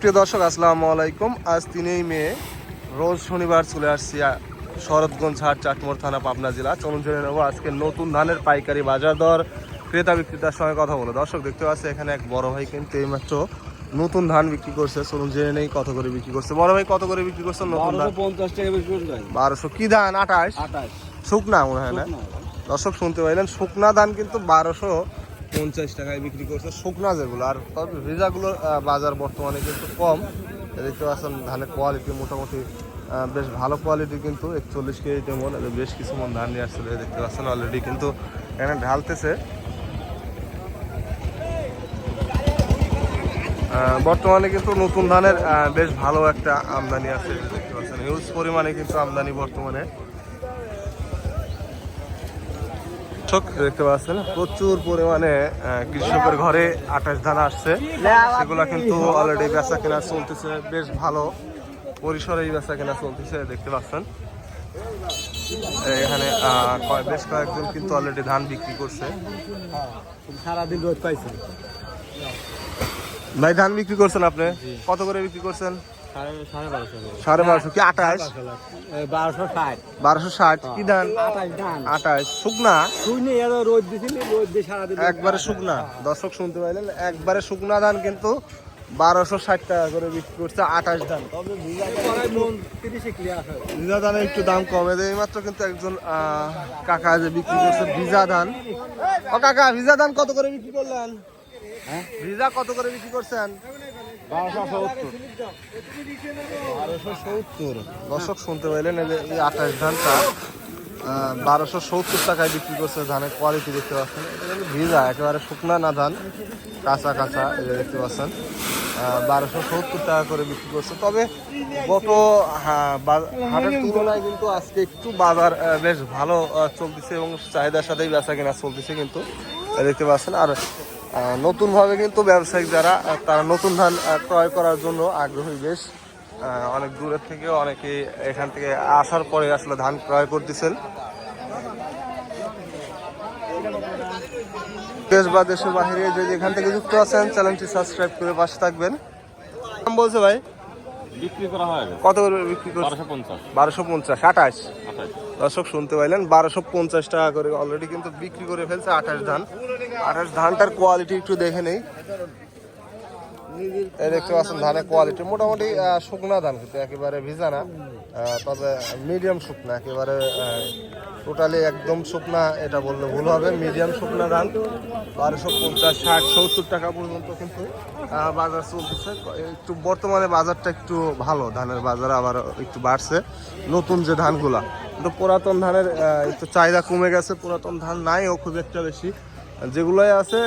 প্রিয় দর্শক আসসালামু আলাইকুম। আজ 3 মে রোজ শনিবার চলে আসছি শরৎগঞ্জ হাট, চাটমোড় থানা, পাবনা জেলা। চলুন জেনে নেবো আজকে নতুন ধানের পাইকারি বাজার দর, ক্রেতা বিক্রেতার সঙ্গে কথা বলো। দর্শক দেখতে পাচ্ছি এখানে এক বড় ভাই কিন্তু এইমাত্র নতুন ধান বিক্রি করছে। চলুন জেনে নেই কত করে বিক্রি করছে। বড় ভাই কত করে বিক্রি করছে নতুন ধান? 1250 টাকা বিক্রি করছে। 1200 কি ধান? 28 শুকনা মনে হয় না? দর্শক শুনতে পাইলেন, শুকনা ধান কিন্তু 1250 টাকায় বিক্রি করছে শুকনা যেগুলো। আর তবে ভেজাগুলোর বাজার বর্তমানে কিন্তু কম। দেখতে পাচ্ছেন ধানের কোয়ালিটি মোটামুটি বেশ ভালো কোয়ালিটি, কিন্তু 41 কেজিতে মন, বেশ কিছু মন ধান নিয়ে আসছিল। দেখতে পাচ্ছেন অলরেডি কিন্তু এখানে ঢালতেছে। বর্তমানে কিন্তু নতুন ধানের বেশ ভালো একটা আমদানি আছে। দেখতে পাচ্ছেন হিউজ পরিমাণে কিন্তু আমদানি বর্তমানে। দেখতে পাচ্ছেন প্রচুর পরিমাণে কৃষকের ঘরে 28 ধান আসছে। সেগুলা কিন্তু অলরেডি বেচা কেনা চলতেছে, বেশ ভালো পরিসরে বেচা কেনা চলতেছে। দেখতে পাচ্ছেন এখানে বেশ কয়েকজন কিন্তু অলরেডি ধান বিক্রি করছে। সারাদিন রোদ পাইছে। ভাই ধান বিক্রি করছেন আপনি? কত করে বিক্রি করছেন? 1250 কি 28? 1260 কি ধান? 28 শুকনা। রোদ দিছিল, রোদ দিয়ে সারাদিন একবারে শুকনা। দর্শক শুনতে পাইলেন, একবারে শুকনা ধান কিন্তু 1260 টাকা করে বিক্রি করছে 28 ধান। তবে ভিজা ধানের একটু দাম কমে দেয়। এইমাত্র কিন্তু একজন কাকা যে বিক্রি করছে ভিজা ধান। ও কাকা, ভিজা ধান কত করে বিক্রি করলেন? ভিজা কত করে বিক্রি করছেন? 1270। দর্শক শুনতে পাইলেন, এই 28 ধানটা 1270 টাকায় বিক্রি করছে। ধানের কোয়ালিটি দেখতে পাচ্ছেন, ভিজা একেবারে শুকনা না ধান, কাঁচা কাঁচা। এই দেখতে পাচ্ছেন 1270 টাকা করে বিক্রি করছে। তবে গত হাটের তুলনায় কিন্তু আজকে একটু বাজার বেশ ভালো চলতেছে এবং চাহিদার সাথেই বেচা কেনা চলতেছে কিন্তু দেখতে পাচ্ছেন। আর নতুনভাবে কিন্তু ব্যবসায়িক যারা, তারা নতুন ধান ক্রয় করার জন্য আগ্রহী বেশ। অনেক দূরের থেকে অনেকে এখান থেকে আসার পরে আসলে ধান ক্রয় করতেছেন। দেশ বা দেশের বাইরে যে যেখান থেকে যুক্ত আছেন, চ্যানেলটি সাবস্ক্রাইব করে পাশে থাকবেন। নাম বলছে ভাই বিক্রি করা হয় কত করে বিক্রি করছে? 1250 28। দর্শক শুনতে পাইলেন, 1250 টাকা করে অলরেডি কিন্তু বিক্রি করে ফেলছে 28 ধান। 28 ধানটার কোয়ালিটি একটু দেখে নেই। এই দেখতে পাচ্ছেন ধানের কোয়ালিটি মোটামুটি শুকনা ধান, কিন্তু একেবারে ভিজা না, তবে মিডিয়াম শুকনা। একেবারে টোটালি একদম শুকনা এটা বললে ভুল হবে। মিডিয়াম শুকনা ধান 1250 60 70 টাকা পর্যন্ত কিন্তু বাজার চলতেছে। একটু বর্তমানে বাজারটা একটু ভালো, ধানের বাজার আবার একটু বাড়ছে নতুন যে ধানগুলা। কিন্তু পুরাতন ধানের একটু চাহিদা কমে গেছে। পুরাতন ধান নাইও খুব একটা বেশি, যেগুলোই আছে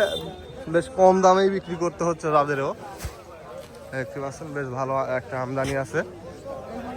বেশ কম দামেই বিক্রি করতে হচ্ছে তাদেরও। দেখতে পাচ্ছেন বেশ ভালো একটা আমদানি আছে।